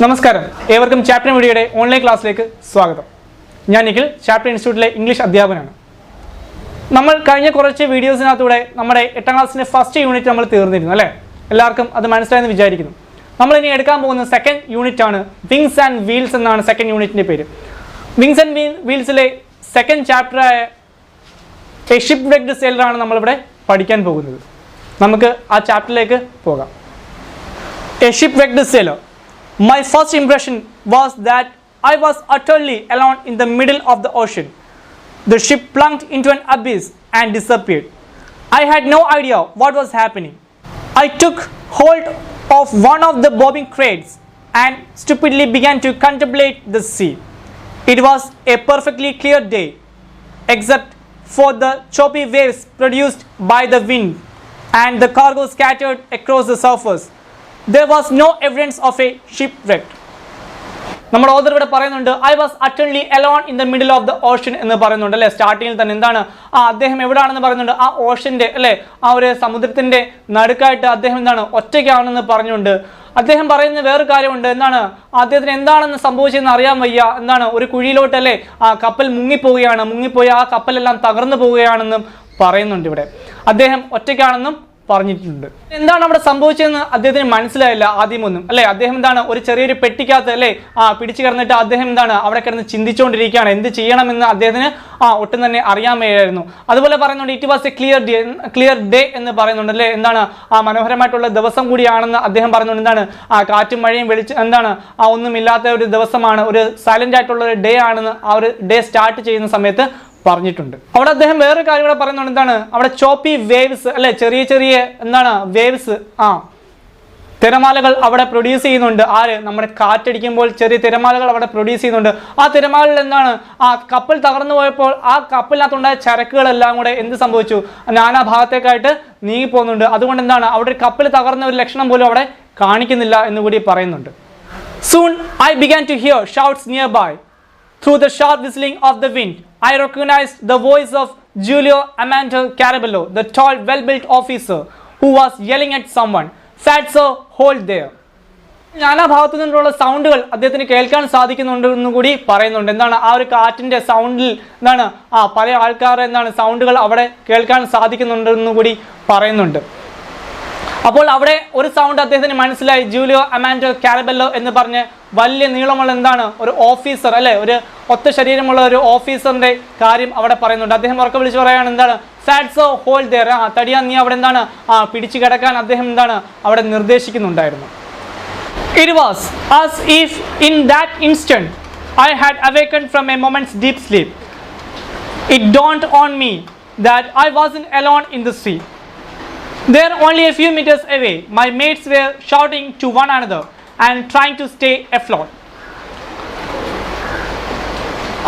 നമസ്കാരം ഏവർക്കും ചാപ്റ്റർ വീഡിയോയുടെ ഓൺലൈൻ ക്ലാസ്സിലേക്ക് സ്വാഗതം. ഞാൻ നിഖിൽ, ചാപ്റ്റർ ഇൻസ്റ്റിറ്റ്യൂട്ടിലെ ഇംഗ്ലീഷ് അധ്യാപകനാണ്. നമ്മൾ കഴിഞ്ഞ കുറച്ച് വീഡിയോസിനകത്തൂടെ നമ്മുടെ 8ാം ക്ലാസ്സിൻ്റെ ഫസ്റ്റ് യൂണിറ്റ് നമ്മൾ തീർന്നിരുന്നു അല്ലേ? എല്ലാവർക്കും അത് മനസ്സിലായെന്ന് വിചാരിക്കുന്നു. നമ്മളിനി എടുക്കാൻ പോകുന്ന സെക്കൻഡ് യൂണിറ്റ് ആണ് വിങ്സ് ആൻഡ് വീൽസ് എന്നാണ് സെക്കൻഡ് യൂണിറ്റിൻ്റെ പേര്. വിങ്സ് ആൻഡ് വീൽസിലെ സെക്കൻഡ് ചാപ്റ്ററായ എ ഷിപ്പ്വ്രെക്ക്ഡ് സെയിലറാണ് നമ്മളിവിടെ പഠിക്കാൻ പോകുന്നത്. നമുക്ക് ആ ചാപ്റ്ററിലേക്ക് പോകാം. A shipwrecked sailor. My first impression was that I was utterly alone in the middle of the ocean. The ship plunged into an abyss and disappeared. I had no idea what was happening. I took hold of one of the bobbing crates and stupidly began to contemplate the sea. It was a perfectly clear day, except for the choppy waves produced by the wind and the cargo scattered across the surface. There was no evidence of a shipwreck. നമ്മുടെ author ഇവിടെ പറയുന്നുണ്ട് I was utterly alone in the middle of the Ocean എന്ന് പറയുന്നുണ്ട് അല്ലേ? സ്റ്റാർട്ടിങ്ങിൽ തന്നെ എന്താണ് അദ്ദേഹം എവിടെയാണെന്ന് പറയുന്നുണ്ട്, ആ ഓഷൻ്റെ അല്ലേ, ആ ഒരു സമുദ്രത്തിൻ്റെ നടുക്കായിട്ട് അദ്ദേഹം എന്താണ് ഒറ്റയ്ക്കാണെന്ന് പറഞ്ഞുകൊണ്ട് അദ്ദേഹം പറയുന്ന വേറൊരു കാര്യമുണ്ട്. എന്താണ് അദ്ദേഹത്തിന് എന്താണെന്ന് സംഭവിച്ചതെന്ന് അറിയാൻ വയ്യ. എന്താണ് ഒരു കുഴിയിലോട്ടല്ലേ ആ കപ്പൽ മുങ്ങിപ്പോയി ആ കപ്പലെല്ലാം തകർന്നു പോവുകയാണെന്നും പറയുന്നുണ്ട്. ഇവിടെ അദ്ദേഹം ഒറ്റയ്ക്കാണെന്നും പറഞ്ഞിട്ടുണ്ട്. എന്താണ് അവിടെ സംഭവിച്ചതെന്ന് അദ്ദേഹത്തിന് മനസ്സിലായില്ല ആദ്യമൊന്നും അല്ലേ? അദ്ദേഹം എന്താണ് ഒരു ചെറിയൊരു പെട്ടിക്കകത്ത് അല്ലേ പിടിച്ചു കിടന്നിട്ട് അദ്ദേഹം എന്താണ് അവിടെ കിടന്ന് ചിന്തിച്ചുകൊണ്ടിരിക്കുകയാണ് എന്ത് ചെയ്യണമെന്ന് അദ്ദേഹത്തിന് ഒട്ടും തന്നെ അറിയാൻ വയ്യായിരുന്നു. അതുപോലെ പറയുന്നുണ്ട് it was A clear day എന്ന് പറയുന്നുണ്ട് അല്ലേ? എന്താണ് മനോഹരമായിട്ടുള്ള ദിവസം കൂടിയാണെന്ന് അദ്ദേഹം പറയുന്നുണ്ട്. എന്താണ് കാറ്റും മഴയും എന്താണ് ഒന്നുമില്ലാത്ത ഒരു ദിവസമാണ്, ഒരു സൈലന്റ് ആയിട്ടുള്ള ഒരു ഡേ ആണെന്ന് ആ ഒരു ഡേ സ്റ്റാർട്ട് ചെയ്യുന്ന സമയത്ത് പറഞ്ഞിട്ടുണ്ട്. അവിടെ അദ്ദേഹം വേറൊരു കാര്യം കൂടെ പറയുന്നുണ്ട്. എന്താണ് അവിടെ ചോപ്പി വേവ്സ് അല്ലെ, ചെറിയ എന്താണ് വേവ്സ് തിരമാലകൾ അവിടെ പ്രൊഡ്യൂസ് ചെയ്യുന്നുണ്ട്. ആര്? നമ്മുടെ കാറ്റടിക്കുമ്പോൾ ചെറിയ തിരമാലകൾ അവിടെ പ്രൊഡ്യൂസ് ചെയ്യുന്നുണ്ട്. ആ തിരമാലകൾ എന്താണ് കപ്പൽ തകർന്നു പോയപ്പോൾ ആ കപ്പലിനകത്തുണ്ടായ ചരക്കുകളെല്ലാം കൂടെ എന്ത് സംഭവിച്ചു? നാനാ ഭാഗത്തേക്കായിട്ട് നീങ്ങി പോകുന്നുണ്ട്. അതുകൊണ്ട് എന്താണ് അവിടെ ഒരു കപ്പൽ തകർന്ന ഒരു ലക്ഷണം പോലും അവിടെ കാണിക്കുന്നില്ല എന്നുകൂടി പറയുന്നുണ്ട്. Soon I began to hear shouts nearby. Through the sharp whistling of the wind, I recognized the voice of Giulio Amante Caraballo, the tall, well-built officer who was yelling at someone. "Fazio, hold there!" നാനാ ഭാഗത്തു നിന്നുള്ള സൗണ്ടുകൾ അദ്ദേഹത്തിന് കേൾക്കാൻ സാധിക്കുന്നുണ്ടെന്ന് കൂടി പറയുന്നുണ്ട്. എന്താണ് ആ ഒരു കാറ്റിൻ്റെ സൗണ്ടിൽ എന്താണ് പല ആൾക്കാരുടെ എന്താണ് സൗണ്ടുകൾ അവിടെ കേൾക്കാൻ സാധിക്കുന്നുണ്ടെന്ന് കൂടി പറയുന്നുണ്ട്. അപ്പോൾ അവിടെ ഒരു സൗണ്ട് അദ്ദേഹത്തിന് മനസ്സിലായി. ജൂലിയോ അമാൻഡോ കാരബെല്ലോ എന്ന് പറഞ്ഞ് വലിയ നീളമുള്ള എന്താണ് ഒരു ഓഫീസർ അല്ലെ, ഒരു ഒത്ത ശരീരമുള്ള ഒരു ഓഫീസറിന്റെ കാര്യം അവിടെ പറയുന്നുണ്ട്. അദ്ദേഹം ഉറക്കെ വിളിച്ച് പറയാണ് എന്താണ് ഫാറ്റ്സോ ഹോൾഡ് ദേർ, തടിയാ നീ അവിടെ എന്താണ് പിടിച്ചു കിടക്കാൻ അദ്ദേഹം എന്താണ് അവിടെ നിർദ്ദേശിക്കുന്നുണ്ടായിരുന്നു. It was as if in that instant I had awakened from a moment's deep sleep. It dawned on me that I wasn't alone in the sea. There, only a few meters away, my mates were shouting to one another and trying to stay afloat.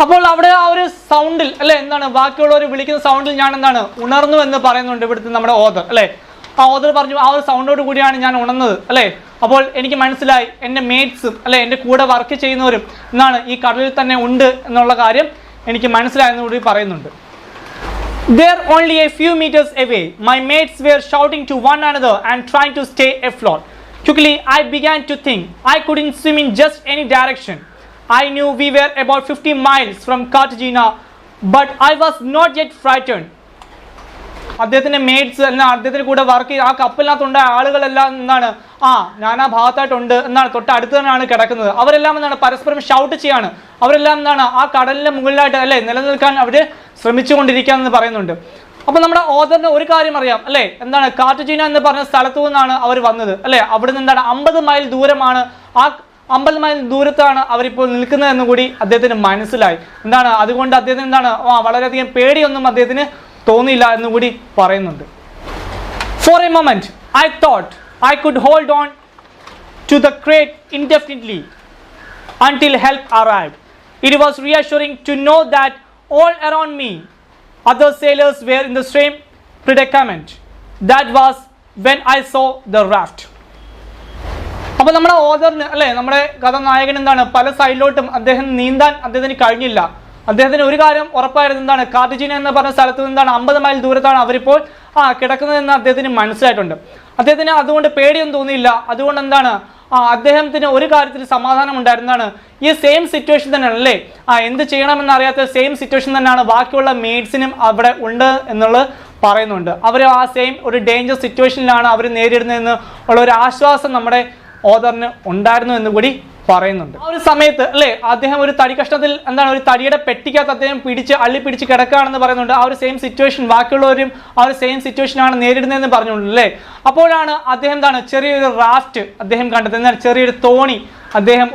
അപ്പോൾ അവിടെ ആ ഒരു സൗണ്ടിൽ അല്ലെ എന്താണ് ബാക്കിയുള്ളവർ വിളിക്കുന്ന സൗണ്ടിൽ ഞാൻ എന്താണ് ഉണർന്നു എന്ന് പറയുന്നുണ്ട് ഇവിടുത്തെ നമ്മുടെ ഓതർ അല്ലെ. ആ ഓതർ പറഞ്ഞു ആ ഒരു സൗണ്ടോട് കൂടിയാണ് ഞാൻ ഉണർന്നത് അല്ലെ. അപ്പോൾ എനിക്ക് മനസ്സിലായി എൻ്റെ മേറ്റ്സും അല്ലെ എൻ്റെ കൂടെ വർക്ക് ചെയ്യുന്നവരും എന്താണ് ഈ കടലിൽ തന്നെ ഉണ്ട് എന്നുള്ള കാര്യം എനിക്ക് മനസ്സിലായെന്ന് കൂടി പറയുന്നുണ്ട്. There, only a few meters away, my mates were shouting to one another and trying to stay afloat. Quickly, I began to think I couldn't swim in just any direction. I knew we were about 50 miles from Cartagena, but I was not yet frightened. അദ്ദേഹത്തിൻ്റെ mates എന്നാൽ അദ്ദേഹത്തിന് കൂടെ work ചെയ്ത് ആ കപ്പലിനകത്തുണ്ട ആളുകളെല്ലാം എന്താണ് നാനാ ഭാഗത്തായിട്ടുണ്ട് എന്നാണ് തൊട്ടടുത്ത് തന്നെയാണ് കിടക്കുന്നത്. അവരെല്ലാം എന്താണ് പരസ്പരം ഷൗട്ട് ചെയ്യാണ്. അവരെല്ലാം എന്താണ് ആ കടലിൻ്റെ മുകളിലായിട്ട് അല്ലേ നിലനിൽക്കാൻ അവർ ശ്രമിച്ചുകൊണ്ടിരിക്കുകയെന്ന് പറയുന്നുണ്ട്. അപ്പോൾ നമ്മുടെ ഓതറിന് ഒരു കാര്യം അറിയാം അല്ലേ, എന്താണ് കാർട്ടജീന എന്ന് പറഞ്ഞ സ്ഥലത്തു നിന്നാണ് അവർ വന്നത് അല്ലേ. അവിടെ നിന്ന് എന്താണ് 50 മൈൽ ദൂരമാണ്, ആ 50 മൈൽ ദൂരത്താണ് അവരിപ്പോൾ നിൽക്കുന്നത് എന്ന് കൂടി അദ്ദേഹത്തിന് മനസ്സിലായി. എന്താണ് അതുകൊണ്ട് അദ്ദേഹത്തിന് എന്താണ് വളരെയധികം പേടിയൊന്നും അദ്ദേഹത്തിന് തോന്നിയില്ല എന്ന് കൂടി പറയുന്നുണ്ട്. For a moment I thought I could hold on to the crate indefinitely until help arrived. It was reassuring to know that all around me other sailors were in the same predicament. That was when I saw the raft. അപ്പോൾ നമ്മുടെ ഓതറിന് അല്ലേ, നമ്മുടെ കഥാനായകൻ എന്താണ് പല സൈഡിലോട്ടും അദ്ദേഹത്തിന് കഴിഞ്ഞില്ല. അദ്ദേഹത്തിന് ഒരു കാര്യം ഉറപ്പായിരുന്നു, എന്താണ് കാർട്ടജീന എന്ന് പറഞ്ഞ സ്ഥലത്ത് നിന്നാണ് 50 മൈൽ ദൂരത്താണ് അവരിപ്പോൾ കിടക്കുന്നതെന്ന് അദ്ദേഹത്തിന് മനസ്സിലായിട്ടുണ്ട്. അദ്ദേഹത്തിന് അതുകൊണ്ട് പേടിയൊന്നും തോന്നിയില്ല. അതുകൊണ്ട് എന്താണ് അദ്ദേഹത്തിന് ഒരു കാര്യത്തിൽ സമാധാനം ഉണ്ടായിരുന്നതാണ്, ഈ സെയിം സിറ്റുവേഷൻ തന്നെയാണ് അല്ലേ, എന്ത് ചെയ്യണമെന്ന് അറിയാത്ത സെയിം സിറ്റുവേഷൻ തന്നെയാണ് ബാക്കിയുള്ള മെയ്ഡ്സിനും അവിടെ ഉണ്ട് എന്നുള്ളത് പറയുന്നുണ്ട്. അവർ ആ സെയിം ഒരു ഡേഞ്ചർ സിറ്റുവേഷനിലാണ് അവർ നേരിടുന്നതെന്ന് ഉള്ള ഒരു ആശ്വാസം നമ്മുടെ ഓതറിന് ഉണ്ടായിരുന്നു എന്ന് കൂടി പറയുന്നുണ്ട്. ആ ഒരു സമയത്ത് അല്ലേ അദ്ദേഹം ഒരു തടി കഷ്ണത്തിൽ ഒരു തടിയുടെ പെട്ടിക്കകത്ത് അദ്ദേഹം അള്ളി പിടിച്ച് കിടക്കുകയാണെന്ന് പറയുന്നുണ്ട്. ആ ഒരു സെയിം സിറ്റുവേഷൻ ബാക്കിയുള്ളവരും ആ ഒരു സെയിം സിറ്റുവേഷനാണ് നേരിടുന്നതെന്ന് പറഞ്ഞുകൊണ്ട് അല്ലേ. അപ്പോഴാണ് അദ്ദേഹം ചെറിയൊരു റാഫ്റ്റ് അദ്ദേഹം കണ്ടെത്തുന്നത്, ചെറിയൊരു തോണി അദ്ദേഹം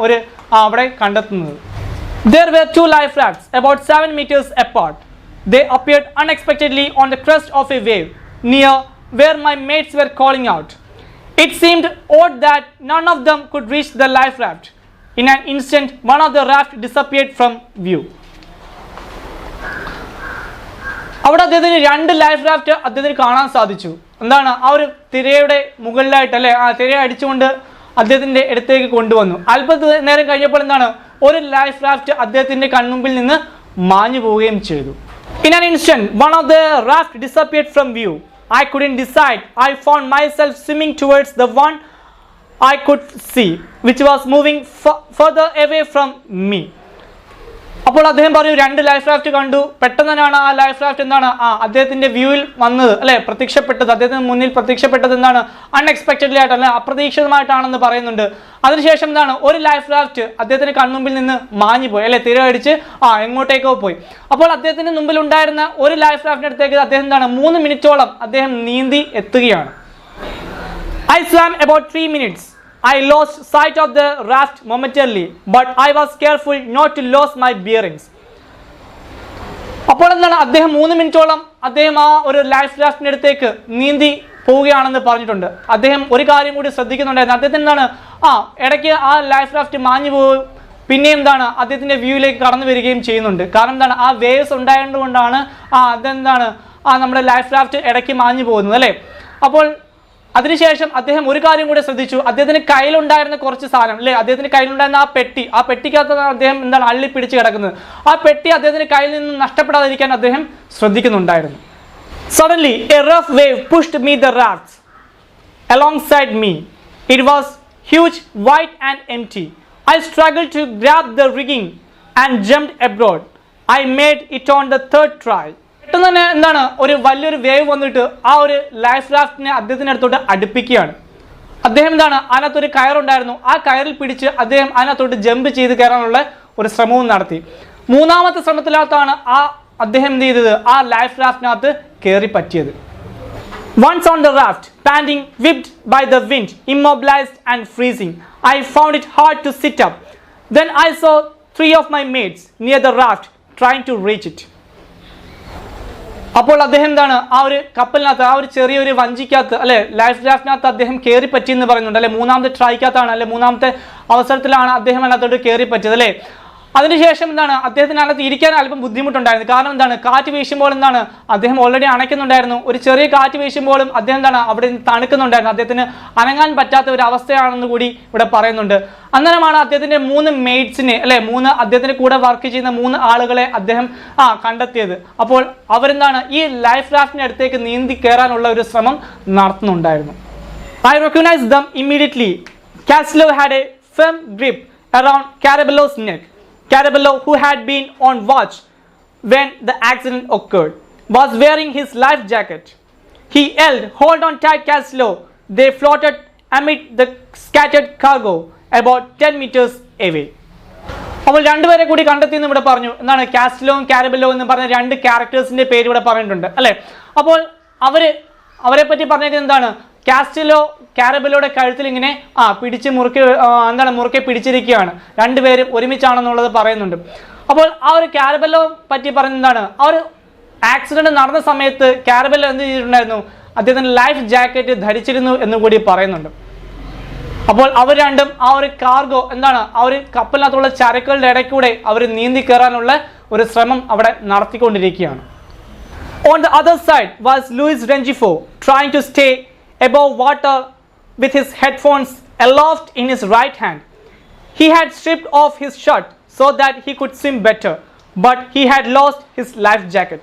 അവിടെ കണ്ടെത്തുന്നത്. There were two life rafts about 7 meters apart. They appeared unexpectedly on the crest of a wave near where my mates were calling out. It seemed odd that none of them could reach the life raft. In an instant, one of the raft disappeared from view. അവിടെ അദ്ദേഹത്തിന് 2 life raft അദ്ദേഹത്തിന് കാണാൻ സാധിച്ചു. ആ ഒരു തിരയുടെ മുകളിലായിട്ട് അല്ലെ ആ തിര അടിച്ചുകൊണ്ട് അദ്ദേഹത്തിന്റെ അടുത്തേക്ക് കൊണ്ടുവന്നു. അല്പ നേരം കഴിഞ്ഞപ്പോൾ ഒരു ലൈഫ് റാഫ്റ്റ് അദ്ദേഹത്തിന്റെ കൺമുമ്പിൽ നിന്ന് മാഞ്ഞു പോവുകയും ചെയ്തു. In an instant, one of the raft disappeared from view. I couldn't decide. I found myself swimming towards the one I could see, which was moving further away from me. അപ്പോൾ അദ്ദേഹം പറയൂ 2 life raft കണ്ടു. പെട്ടെന്ന് തന്നെയാണ് ആ life raft അദ്ദേഹത്തിന്റെ വ്യൂവിൽ വന്നത് അല്ലെ, പ്രത്യക്ഷപ്പെട്ടത്, അദ്ദേഹത്തിന് മുന്നിൽ പ്രത്യക്ഷപ്പെട്ടത് അൺഎക്സ്പെക്റ്റഡ്ലി ആയിട്ടല്ല, അപ്രതീക്ഷിതമായിട്ടാണെന്ന് പറയുന്നുണ്ട്. അതിനുശേഷം ഒരു ലൈഫ് റാഫ്റ്റ് അദ്ദേഹത്തിന് കൺമുമ്പിൽ നിന്ന് മാഞ്ഞു പോയി അല്ലെ, തിര അടിച്ച് എങ്ങോട്ടേക്കോ പോയി. അപ്പോൾ അദ്ദേഹത്തിന് മുമ്പിൽ ഉണ്ടായിരുന്ന ഒരു ലൈഫ് റാഫ്റ്റിന്റെ അടുത്തേക്ക് അദ്ദേഹം 3 മിനിറ്റോളം അദ്ദേഹം നീന്തി എത്തുകയാണ്. I swam about 3 minutes. I lost sight of the raft momentarily, but I was careful not to lose my bearings. അപ്പോൾ അദ്ദേഹം 3 മിനിറ്റോളം അദ്ദേഹം ആ ഒരു ലൈഫ് റാഫ്റ്റിന്റെ അടുത്തേക്ക് നീന്തി പോവുകയാണെന്ന് പറഞ്ഞിട്ടുണ്ട്. അദ്ദേഹം ഒരു കാര്യം കൂടി ശ്രദ്ധിക്കുന്നുണ്ടായിരുന്നു. അദ്ദേഹത്തിന് ഇടയ്ക്ക് ആ ലൈഫ് റാഫ്റ്റ് മാഞ്ഞു പോവുകയും പിന്നെയും അദ്ദേഹത്തിന്റെ വ്യൂയിലേക്ക് കടന്നു വരികയും ചെയ്യുന്നുണ്ട്. കാരണം ആ വേവ്സ് ഉണ്ടായതുകൊണ്ടാണ് നമ്മുടെ ലൈഫ് റാഫ്റ്റ് ഇടയ്ക്ക് മാഞ്ഞു പോകുന്നത് അല്ലേ. അപ്പോൾ അതിനുശേഷം അദ്ദേഹം ഒരു കാര്യം കൂടി ശ്രദ്ധിച്ചു. അദ്ദേഹത്തിന് കയ്യിലുണ്ടായിരുന്ന കുറച്ച് സാധനം അല്ലേ, അദ്ദേഹത്തിന്റെ കയ്യിലുണ്ടായിരുന്ന ആ പെട്ടിക്കകത്താണ് അദ്ദേഹം അള്ളി പിടിച്ച് കിടക്കുന്നത്. ആ പെട്ടി അദ്ദേഹത്തിന്റെ കയ്യിൽ നിന്ന് നഷ്ടപ്പെടാതിരിക്കാൻ അദ്ദേഹം ശ്രദ്ധിക്കുന്നുണ്ടായിരുന്നു. Suddenly a rough wave pushed me the rafts alongside me. It was huge, white and empty. I struggled to grab the rigging and jumped aboard. I made it on the 3rd try. പെട്ടെന്ന് തന്നെ ഒരു വലിയൊരു wave വന്നിട്ട് ആ ഒരു life റാഫ്റ്റിനെ അദ്ദേഹത്തിന്റെ അടുത്തോട്ട് അടുപ്പിക്കുകയാണ്. അദ്ദേഹം അതിനകത്തൊരു കയറുണ്ടായിരുന്നു. ആ കയറിൽ പിടിച്ച് അദ്ദേഹം അതിനകത്തോട്ട് ജമ്പ് ചെയ്ത് കയറാനുള്ള ഒരു ശ്രമവും നടത്തി. 3ാമത്തെ ശ്രമത്തിനകത്താണ് അദ്ദേഹം എന്ത് ചെയ്തത്, ആ ലൈഫ് റാഫ്റ്റിനകത്ത് കയറി പറ്റിയത്. Once on the raft, panting, whipped by the wind, immobilized and freezing, I found it hard to sit up. Then I saw 3 of my mates near the raft trying to reach it. അപ്പോൾ അദ്ദേഹം ആ ഒരു കപ്പലിനകത്ത് ആ ഒരു ചെറിയൊരു വഞ്ചിക്കകത്ത് അല്ലെ life റാഫ്റ്റിനകത്ത് അദ്ദേഹം കയറി പറ്റിയെന്ന് പറയുന്നുണ്ട് അല്ലെ. 3ാമത്തെ ട്രൈക്കകത്താണ് അല്ലെ, 3ാമത്തെ അവസരത്തിലാണ് അദ്ദേഹം അതിനകത്തോട്ട് കയറി പറ്റിയത് അല്ലെ. അതിനുശേഷം അദ്ദേഹത്തിന് അതിനകത്ത് ഇരിക്കാൻ അല്പം ബുദ്ധിമുട്ടുണ്ടായിരുന്നു. കാരണം കാറ്റ് വീശുമ്പോൾ അദ്ദേഹം ഓൾറെഡി അണയ്ക്കുന്നുണ്ടായിരുന്നു. ഒരു ചെറിയ കാറ്റ് വീശുമ്പോഴും അദ്ദേഹം അവിടെ തണുക്കുന്നുണ്ടായിരുന്നു. അദ്ദേഹത്തിന് അനങ്ങാൻ പറ്റാത്ത ഒരു അവസ്ഥയാണെന്ന് കൂടി ഇവിടെ പറയുന്നുണ്ട്. അന്നേരമാണ് അദ്ദേഹത്തിന്റെ 3 മെയ്റ്റ്സിനെ അല്ലെ, അദ്ദേഹത്തിന്റെ കൂടെ വർക്ക് ചെയ്യുന്ന 3 ആളുകളെ അദ്ദേഹം കണ്ടെത്തിയത്. അപ്പോൾ ഈ ലൈഫ് റാഫ്റ്റിന്റെ അടുത്തേക്ക് നീന്തി കയറാനുള്ള ഒരു ശ്രമം നടത്തുന്നുണ്ടായിരുന്നു. I recognized them immediately. Caslow had a firm grip around Carabello's neck. Carabello, who had been on watch when the accident occurred, was wearing his life jacket. He yelled, "Hold on tight, Caslow." They floated amid the scattered cargo about 10 meters away. അപ്പോൾ 2 പേരെ കൂടി കണ്ടെത്തി എന്ന് ഇവിടെ പറഞ്ഞു. കാസ്ലോവും Carabello എന്ന് പറഞ്ഞ 2 ക്യാരക്ടേഴ്സിന്റെ പേര് ഇവിടെ പറഞ്ഞിട്ടുണ്ട് അല്ലെ. അപ്പോൾ അവരെ പറ്റി പറഞ്ഞത് കാസ്റ്റലോ കാരബെല്ലോയുടെ കഴുത്തിൽ ഇങ്ങനെ പിടിച്ച് മുറുക്കെ പിടിച്ചിരിക്കുകയാണ്. 2 പേരും ഒരുമിച്ചാണെന്നുള്ളത് പറയുന്നുണ്ട്. അപ്പോൾ ആ ഒരു കാരബെല്ലോ പറ്റി പറയുന്നത് ആ ഒരു ആക്സിഡന്റ് നടന്ന സമയത്ത് കാരബെല്ലോ എന്ത് ചെയ്തിട്ടുണ്ടായിരുന്നു, അദ്ദേഹത്തിന് ലൈഫ് ജാക്കറ്റ് ധരിച്ചിരുന്നു എന്ന് കൂടി പറയുന്നുണ്ട്. അപ്പോൾ അവർ രണ്ടും ആ ഒരു കാർഗോ ആ ഒരു കപ്പലിനകത്തുള്ള ചരക്കുകളുടെ ഇടയ്ക്കൂടെ അവർ നീന്തി കയറാനുള്ള ഒരു ശ്രമം അവിടെ നടത്തിക്കൊണ്ടിരിക്കുകയാണ്. On the other side was Luis Rengifo, trying to stay above water with his headphones aloft in his right hand. He had stripped off his shirt so that he could swim better, but he had lost his life jacket.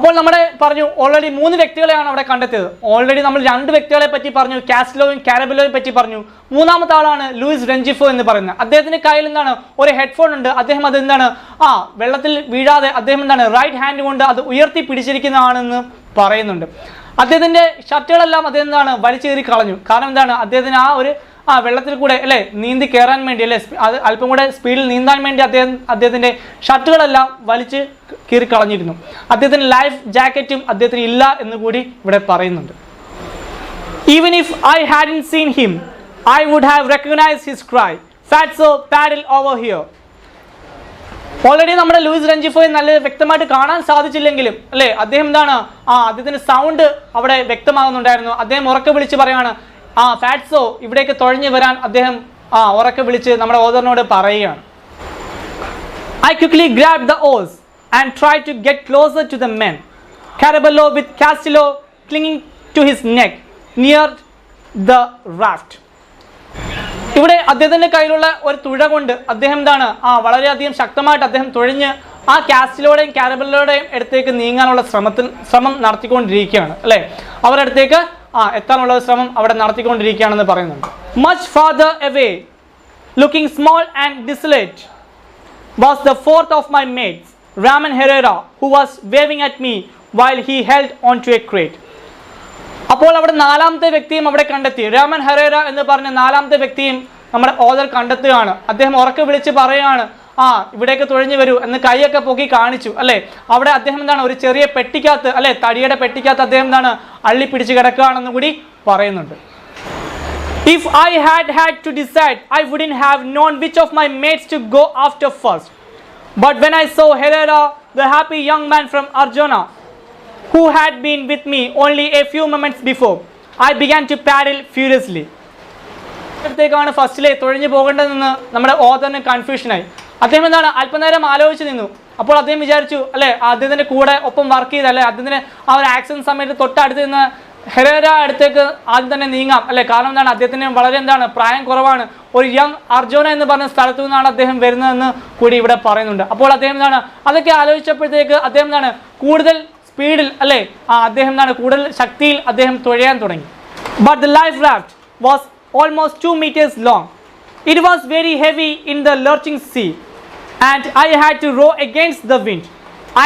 അപ്പോൾ നമ്മുടെ പറഞ്ഞു already 3 വ്യക്തികളെയാണ് അവിടെ കണ്ടെത്തിയത്. Already നമ്മൾ 2 വ്യക്തികളെ പറ്റി പറഞ്ഞു, കാസ്റ്റിലോയും കാരബെല്ലോയും പറ്റി പറഞ്ഞു. മൂന്നാമത്തെ ആളാണ് ലൂയിസ് റെഞ്ചിഫോ എന്ന് പറയുന്നത്. അദ്ദേഹത്തിന്റെ കയ്യിൽ എന്താണ് ഒരു ഹെഡ്ഫോൺ ഉണ്ട്. അദ്ദേഹം അത് എന്താണ് വെള്ളത്തിൽ വീഴാതെ അദ്ദേഹം എന്താണ് റൈറ്റ് ഹാൻഡ് കൊണ്ട് അത് ഉയർത്തി പിടിച്ചിരിക്കുന്നതാണെന്ന് പറയുന്നുണ്ട്. അദ്ദേഹത്തിന്റെ ഷർട്ടുകളെല്ലാം അദ്ദേഹം എന്താണ് വലിച്ചേറി കളഞ്ഞു. കാരണം എന്താണ് അദ്ദേഹത്തിന് വെള്ളത്തിൽ കൂടെ അല്ലേ നീന്തി കയറാൻ വേണ്ടി അല്ലേ അത് അല്പം കൂടെ സ്പീഡിൽ നീന്താൻ വേണ്ടി അദ്ദേഹത്തിന്റെ ഷർട്ടുകളെല്ലാം വലിച്ച് കീറി കളഞ്ഞിരുന്നു. അദ്ദേഹത്തിന് ലൈഫ് ജാക്കറ്റും അദ്ദേഹത്തിന് ഇല്ല എന്ന് കൂടി ഇവിടെ പറയുന്നുണ്ട്. Even if I hadn't seen him, I would have recognized his cry. Fatso, paddle over here. Already നമ്മുടെ ലൂയിസ് റെഞ്ചിഫോയെ നല്ല വ്യക്തമായിട്ട് കാണാൻ സാധിച്ചില്ലെങ്കിലും അല്ലേ അദ്ദേഹം എന്താണ് അദ്ദേഹത്തിന്റെ സൗണ്ട് അവിടെ വ്യക്തമാകുന്നുണ്ടായിരുന്നു. അദ്ദേഹം ഉറക്കെ വിളിച്ച് പറയാണ് ഫാറ്റ്സോ ഇവിടേക്ക് തുഴഞ്ഞു വരാൻ അദ്ദേഹം ഉറക്കെ വിളിച്ച് നമ്മുടെ ഓദറിനോട് പറയുകയാണ്. I quickly grabbed the oars and tried to get closer to the men. Carabello with Castillo clinging to his neck near the raft. ഇവിടെ അദ്ദേഹത്തിന്റെ കയ്യിലുള്ള ഒരു തുഴ കൊണ്ട് അദ്ദേഹം എന്താണ് വളരെയധികം ശക്തമായിട്ട് അദ്ദേഹം തുഴഞ്ഞ് കാസ്റ്റിലോടെയും കാരബെല്ലോടെയും അടുത്തേക്ക് നീങ്ങാനുള്ള ശ്രമം നടത്തിക്കൊണ്ടിരിക്കുകയാണ് അല്ലേ. അവരുടെ അടുത്തേക്ക് എത്താനുള്ള ശ്രമം അവിടെ നടത്തിക്കൊണ്ടിരിക്കുകയാണെന്ന് പറയുന്നുണ്ട്. Much farther away looking small and desolate was the fourth of my mates, Ramon Herrera, who was waving at me while he held onto a crate. അപ്പോൾ അവിടെ 4ാമത്തെ വ്യക്തിയും അവിടെ കണ്ടെത്തി. രാമൻ ഹെറേര എന്ന് പറഞ്ഞ 4ാമത്തെ വ്യക്തിയും നമ്മുടെ ഓദർ കണ്ടെത്തുകയാണ്. അദ്ദേഹം ഉറക്കെ വിളിച്ച് പറയുകയാണ് ഇവിടേക്ക് തുഴഞ്ഞു വരൂ എന്ന് കൈയൊക്കെ പൊക്കി കാണിച്ചു അല്ലേ. അവിടെ അദ്ദേഹം എന്താണ് ഒരു ചെറിയ പെട്ടിക്കകത്ത് അല്ലെ തടിയുടെ പെട്ടിക്കകത്ത് അദ്ദേഹം എന്താണ് അള്ളിപ്പിടിച്ച് കിടക്കുകയാണെന്ന് കൂടി പറയുന്നുണ്ട്. If I had to decide, I wouldn't have known which of my mates to go after first. But when I saw Herrera, the happy young man from Arjuna, who had been with me only a few moments before, I began to paddle furiously. ാണ് ഫസ്റ്റിലെ തുഴഞ്ഞു പോകേണ്ടതെന്ന് നമ്മുടെ ഓദറിന് കൺഫ്യൂഷനായി. അദ്ദേഹം എന്താണ് അല്പനേരം ആലോചിച്ച് നിന്നു. അപ്പോൾ അദ്ദേഹം വിചാരിച്ചു അല്ലെ അദ്ദേഹത്തിന്റെ കൂടെ ഒപ്പം വർക്ക് ചെയ്ത് അല്ലെ അദ്ദേഹത്തിന് ഒരു ആക്സിഡന്റ് സമയത്ത് തൊട്ടടുത്ത് നിന്ന് ഹെറേര അടുത്തേക്ക് ആദ്യം തന്നെ നീങ്ങാം അല്ലെ. കാരണം എന്താണ് അദ്ദേഹത്തിന് വളരെ എന്താണ് പ്രായം കുറവാണ്. ഒരു യങ് അർജുന എന്ന് പറഞ്ഞ സ്ഥലത്തു നിന്നാണ് അദ്ദേഹം വരുന്നതെന്ന് കൂടി ഇവിടെ പറയുന്നുണ്ട്. അപ്പോൾ അദ്ദേഹം എന്താണ് അതൊക്കെ ആലോചിച്ചപ്പോഴത്തേക്ക് അദ്ദേഹം എന്താണ് കൂടുതൽ സ്പീഡിൽ അല്ലെ അദ്ദേഹം എന്താണ് കൂടുതൽ ശക്തിയിൽ അദ്ദേഹം തുഴയാൻ തുടങ്ങി. But the life raft was almost 2 meters long. It was very heavy in the lurching sea and I had to row against the wind.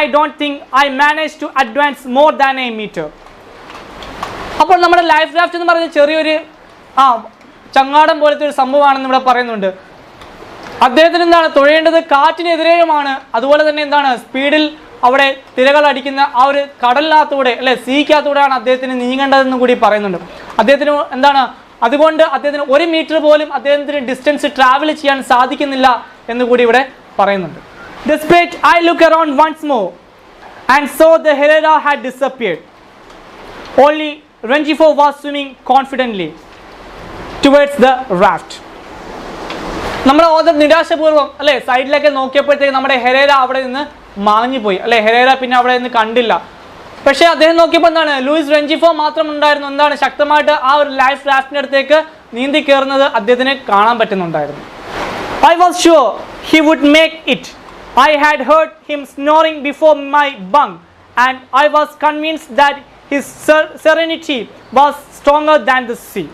I don't think I managed to advance more than a meter. അപ്പോൾ നമ്മുടെ life raft എന്ന് പറയുന്നത് ചെറിയൊരു ചങ്ങാടം പോലത്തെ ഒരു സംഭവമാണെന്ന് ഇവിടെ പറയുന്നുണ്ട്. അദ്ദേഹത്തിന് എന്താണ് തുഴയേണ്ടത് കാറ്റിനെതിരെയുമാണ്. അതുപോലെ തന്നെ എന്താണ് സ്പീഡിൽ അവിടെ തിരകൾ അടിക്കുന്ന ഒരു കടലിനകത്തൂടെ അല്ലെ സീക്കകത്തൂടെയാണ് അദ്ദേഹത്തിന് നീങ്ങേണ്ടതെന്ന് കൂടി പറയുന്നുണ്ട്. അദ്ദേഹത്തിന് എന്താണ് അതുകൊണ്ട് അദ്ദേഹത്തിന് 1 മീറ്റർ പോലും അദ്ദേഹത്തിന് ഡിസ്റ്റൻസ് ട്രാവൽ ചെയ്യാൻ സാധിക്കുന്നില്ല എന്ന് കൂടി ഇവിടെ പറയുന്നുണ്ട്. Despite I look around once more and saw the Herrera had disappeared. Only Rengifo was swimming confidently towards the raft. നമ്മുടെ ഓദർ നിരാശപൂർവ്വം അല്ലെ സൈഡിലേക്ക് നോക്കിയപ്പോഴത്തേക്ക് നമ്മുടെ ഹെറേര അവിടെ നിന്ന് മാഞ്ഞു പോയി അല്ലെ. ഹെറേര പിന്നെ അവിടെ നിന്ന് കണ്ടില്ല. പക്ഷേ അദ്ദേഹം നോക്കിയപ്പോൾ എന്താണ് ലൂയിസ് റെഞ്ചിഫോ മാത്രം ഉണ്ടായിരുന്നു എന്താണ് ശക്തമായിട്ട് ഒരു ലൈഫ് റാഫ്റ്റിന്റെ അടുത്തേക്ക് നീന്തി കയറുന്നത് അദ്ദേഹത്തിന് കാണാൻ പറ്റുന്നുണ്ടായിരുന്നു. I was sure he would make it. I had heard him snoring before my bunk and I was convinced that his serenity was stronger than the sea.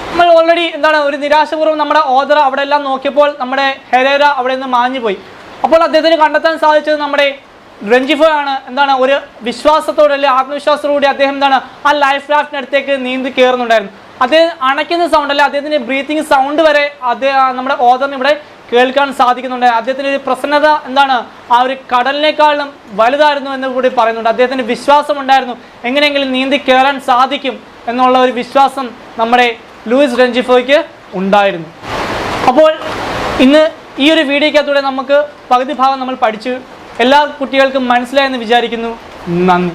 നമ്മൾ ഓൾറെഡി എന്താണ് ഒരു നിരാശപൂർവ്വം നമ്മുടെ ഓദർ അവിടെ എല്ലാം നോക്കിയപ്പോൾ നമ്മുടെ ഹെറേര അവിടെ നിന്ന് മാഞ്ഞു പോയി. അപ്പോൾ അദ്ദേഹത്തിന് കണ്ടെത്താൻ സാധിച്ചത് നമ്മുടെ റെഞ്ചിഫോ ആണ്. എന്താണ് ഒരു വിശ്വാസത്തോടെ അല്ലെ ആത്മവിശ്വാസത്തോടുകൂടി അദ്ദേഹം എന്താണ് ലൈഫ് റാഫ്റ്റിന് അടുത്തേക്ക് നീന്തി കയറുന്നുണ്ടായിരുന്നു. അദ്ദേഹം അണയ്ക്കുന്ന സൗണ്ട് അല്ലെ അദ്ദേഹത്തിന്റെ ബ്രീത്തിങ് സൗണ്ട് വരെ നമ്മുടെ ഓദറിന് ഇവിടെ കേൾക്കാൻ സാധിക്കുന്നുണ്ട്. അദ്ദേഹത്തിന് ഒരു പ്രസന്നത എന്താണ് ഒരു കടലിനേക്കാളും വലുതായിരുന്നു എന്ന് കൂടി പറയുന്നുണ്ട്. അദ്ദേഹത്തിന് വിശ്വാസം ഉണ്ടായിരുന്നു എങ്ങനെയെങ്കിലും നീന്തി കയറാൻ സാധിക്കും എന്നുള്ള ഒരു വിശ്വാസം നമ്മുടെ ലൂയിസ് റെഞ്ചിഫോയ്ക്ക് ഉണ്ടായിരുന്നു. അപ്പോൾ ഇന്ന് ഈ ഒരു വീഡിയോയ്ക്കകത്തൂടെ നമുക്ക് പകുതി ഭാഗം നമ്മൾ പഠിച്ചു. എല്ലാ കുട്ടികൾക്കും മനസ്സിലായെന്ന് വിചാരിക്കുന്നു. നന്ദി.